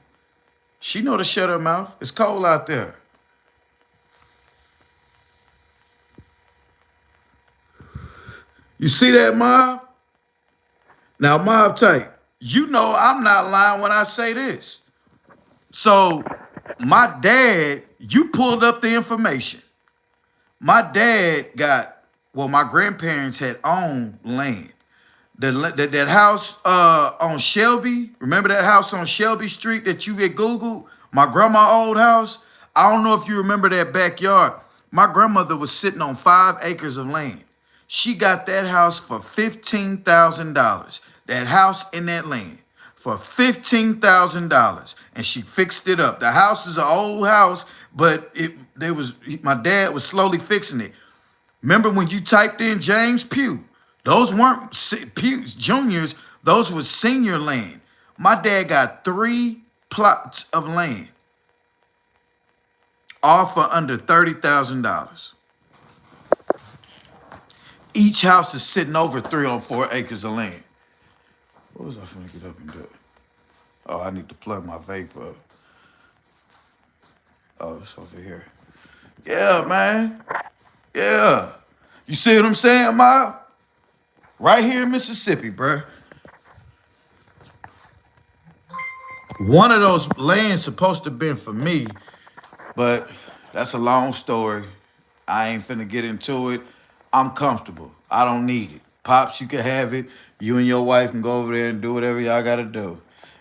She know to shut her mouth. It's cold out there. You see that, Mob? Now, Mob type, you know I'm not lying when I say this. So, my dad, you pulled up the information. My dad my grandparents had owned land. That house on Shelby, remember that house on Shelby Street that you had Googled? My grandma's old house? I don't know if you remember that backyard. My grandmother was sitting on 5 acres of land. She got that house for $15,000. That house in that land for $15,000, and she fixed it up. The house is an old house, but my dad was slowly fixing it. Remember when you typed in James Pugh? Those weren't Pughs Juniors. Those was senior land. My dad got 3 plots of land, all for under $30,000. Each house is sitting over 3 or 4 acres of land. What was I finna get up and do? Oh, I need to plug my vape up. Oh, it's over here. Yeah, man. Yeah. You see what I'm saying, Ma? Right here in Mississippi, bruh. One of those lands supposed to have been for me, but that's a long story. I ain't finna get into it. I'm comfortable. I don't need it. Pops, you can have it. You and your wife can go over there and do whatever y'all gotta do.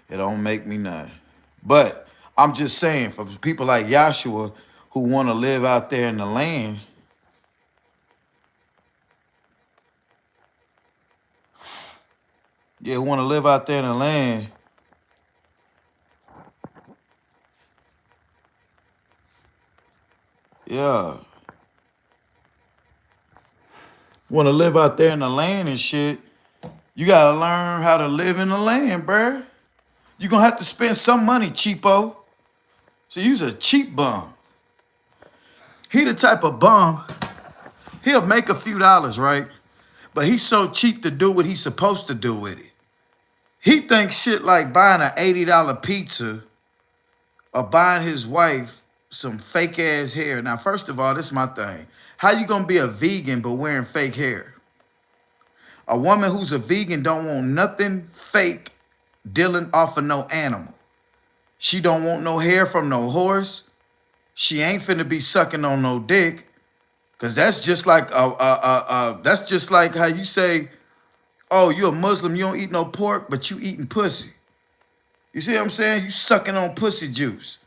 It don't make me none. But I'm just saying, for people like Joshua who want to live out there in the land, yeah, want to live out there in the land, yeah, want to live out there in the land and shit, you got to learn how to live in the land, bruh. You're going to have to spend some money, cheapo. So you's a cheap bum. He the type of bum, he'll make a few dollars, right? But he's so cheap to do what he's supposed to do with it. He thinks shit like buying an $80 pizza or buying his wife some fake ass hair. Now, first of all, this is my thing. How you gonna be a vegan but wearing fake hair? A woman who's a vegan don't want nothing fake dealing off of no animal. She don't want no hair from no horse. She ain't finna be sucking on no dick. Cause that's just like that's just like how you say, oh, you a Muslim, you don't eat no pork, but you eating pussy. You see what I'm saying? You sucking on pussy juice.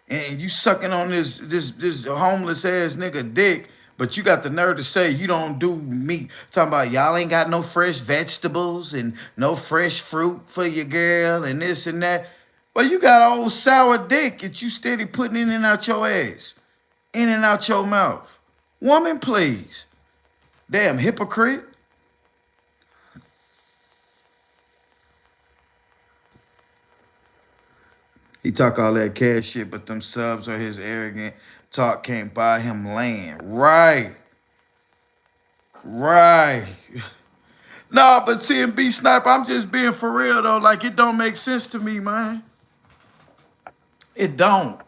And you sucking on this homeless ass nigga dick, but you got the nerve to say you don't do meat. Talking about y'all ain't got no fresh vegetables and no fresh fruit for your girl and this and that. Well, you got old sour dick that you steady putting in and out your ass, in and out your mouth. Woman, please. Damn hypocrite. He talk all that cash shit, but them subs or his arrogant talk can't buy him land. Right. Right. Nah, but TMB Sniper, I'm just being for real though. Like, it don't make sense to me, man. It don't.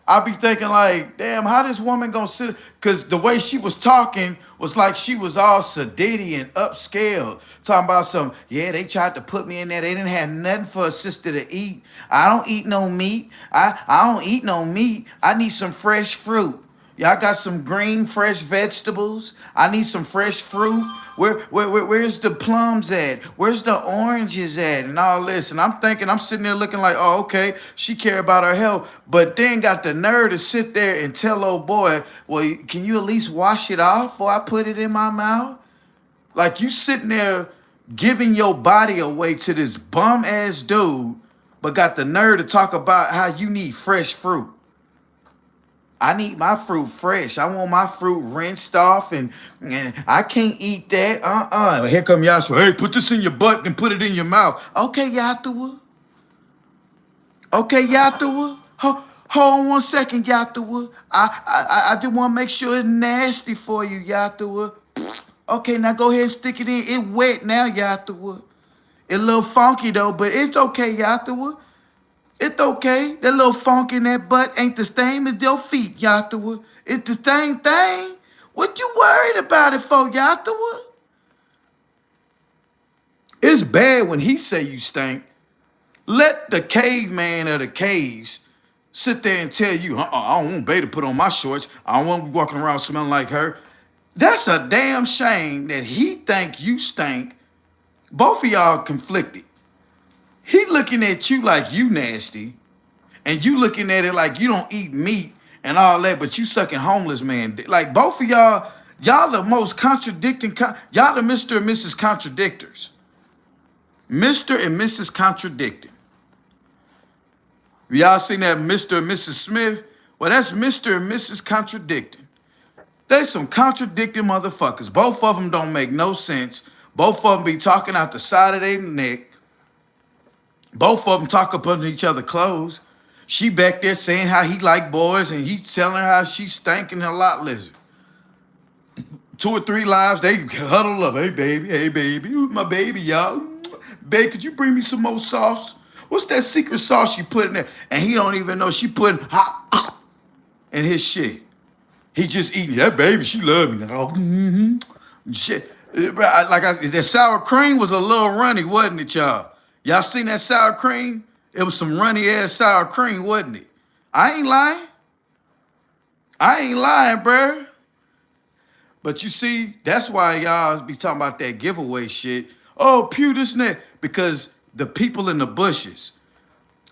I be thinking like, damn, how this woman gonna sit? Cause the way she was talking was like she was all sedity and upscale. Talking about some, yeah, they tried to put me in there. They didn't have nothing for a sister to eat. I don't eat no meat. I don't eat no meat. I need some fresh fruit. Y'all got some green, fresh vegetables. I need some fresh fruit. Where's the plums at? Where's the oranges at? And all this. And I'm thinking, I'm sitting there looking like, oh, okay, she care about her health. But then got the nerve to sit there and tell old boy, well, can you at least wash it off before I put it in my mouth? Like, you sitting there giving your body away to this bum ass dude, but got the nerve to talk about how you need fresh fruit. I need my fruit fresh. I want my fruit rinsed off, and I can't eat that. Here come Yashua. Hey, put this in your butt and put it in your mouth. Okay, Yathua. Okay, Yathua. Hold on one second, Yathua. I just want to make sure it's nasty for you, Yathua. Okay, now go ahead and stick it in. It's wet now, Yathua. It's a little funky though, but it's okay, Yathua. It's okay. That little funk in that butt ain't the same as your feet, Yathua. It's the same thing. What you worried about it for, Yathua? It's bad when he say you stink. Let the caveman of the caves sit there and tell you, I don't want Bay to put on my shorts. I don't want to be walking around smelling like her. That's a damn shame that he think you stink. Both of y'all conflicted. He looking at you like you nasty, and you looking at it like you don't eat meat and all that, but you sucking homeless man. Like, both of y'all the most contradicting, y'all the Mr. and Mrs. Contradictors. Mr. and Mrs. Contradicting. Y'all seen that Mr. and Mrs. Smith? Well, that's Mr. and Mrs. Contradicting. They some contradicting motherfuckers. Both of them don't make no sense. Both of them be talking out the side of their neck. Both of them talk up under each other's clothes. She back there saying how he like boys, and he telling her how she stinking her lot lizard. 2 or 3 lives, they huddle up. Hey baby, who's my baby, y'all? Babe, could you bring me some more sauce? What's that secret sauce you put in there? And he don't even know she putting hot in his shit. He just eating. That baby, she love me now. Shit. The sour cream was a little runny, wasn't it, y'all? Y'all seen that sour cream? It was some runny ass sour cream, wasn't it? I ain't lying. I ain't lying, bruh. But you see, that's why y'all be talking about that giveaway shit. Oh, pew this and that. Because the people in the bushes,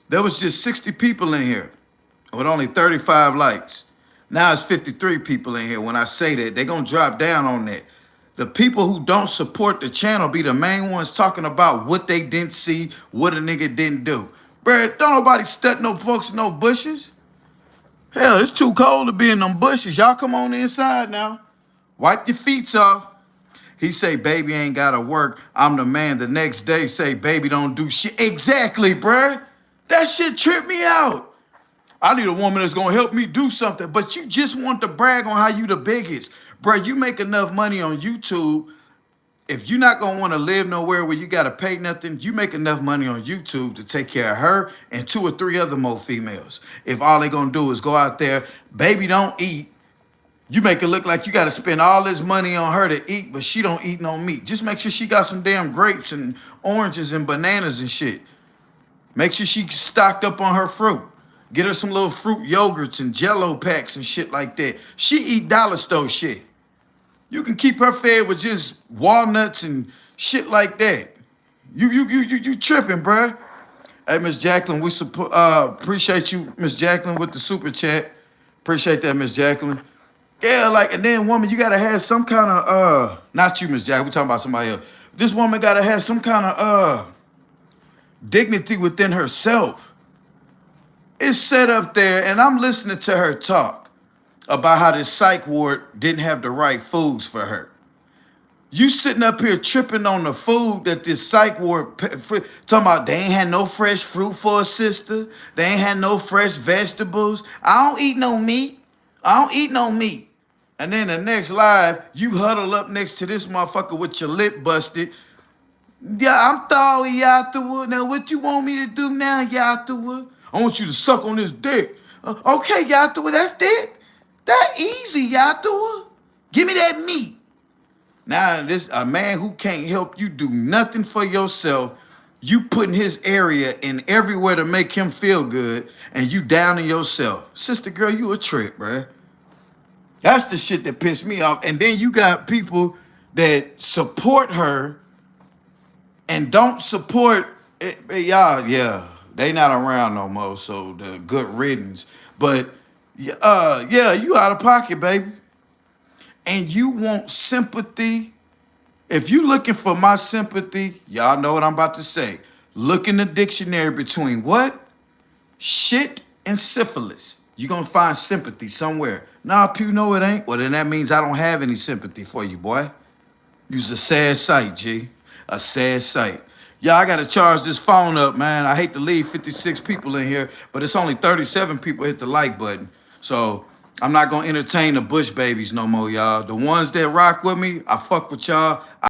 there was just 60 people in here with only 35 likes. Now it's 53 people in here. When I say that, they're going to drop down on that. The people who don't support the channel be the main ones talking about what they didn't see, what a nigga didn't do. Bruh, don't nobody stud no folks in no bushes. Hell, it's too cold to be in them bushes. Y'all come on inside now. Wipe your feet off. He say, baby ain't gotta work. I'm the man. The next day say, baby don't do shit. Exactly, bruh. That shit tripped me out. I need a woman that's gonna help me do something. But you just want to brag on how you the biggest. Bruh, you make enough money on YouTube. If you're not gonna wanna live nowhere where you gotta pay nothing, you make enough money on YouTube to take care of her and 2 or 3 other more females. If all they gonna do is go out there, baby don't eat, you make it look like you got to spend all this money on her to eat, but she don't eat no meat. Just make sure she got some damn grapes and oranges and bananas and shit. Make sure she's stocked up on her fruit. Get her some little fruit yogurts and Jello packs and shit like that. She eat dollar store shit. You can keep her fed with just walnuts and shit like that. You tripping, bruh. Hey, Miss Jacqueline, we appreciate you, Miss Jacqueline, with the super chat. Appreciate that, Miss Jacqueline. Yeah, like, and then woman, you gotta have some kind of not you, Miss Jack, we talking about somebody else. This woman gotta have some kind of dignity within herself. It's set up there, and I'm listening to her talk about how this psych ward didn't have the right foods for her. You sitting up here tripping on the food that this psych ward talking about. They ain't had no fresh fruit for a sister. They ain't had no fresh vegetables. I don't eat no meat. I don't eat no meat. And then the next live, you huddle up next to this motherfucker with your lip busted. Yeah, I'm sorry, Yattawa. Now, what you want me to do now, Yattawa? I want you to suck on this dick. Okay, Yattawa, that's dick. That easy, Yattawa. Give me that meat. Now, this a man who can't help you do nothing for yourself. You putting his area in everywhere to make him feel good, and you down in yourself. Sister girl, you a trip, bruh. That's the shit that pissed me off. And then you got people that support her and don't support y'all. Yeah, they not around no more, so the good riddance. But yeah, you out of pocket, baby. And you want sympathy. If you looking for my sympathy, y'all know what I'm about to say. Look in the dictionary between what? Shit and syphilis. You're going to find sympathy somewhere. Nah, Pew, no, it ain't. Well, then that means I don't have any sympathy for you, boy. You's a sad sight, G. A sad sight. Yeah, I got to charge this phone up, man. I hate to leave 56 people in here, but it's only 37 people hit the like button. So I'm not going to entertain the Bush babies no more, y'all. The ones that rock with me, I fuck with y'all.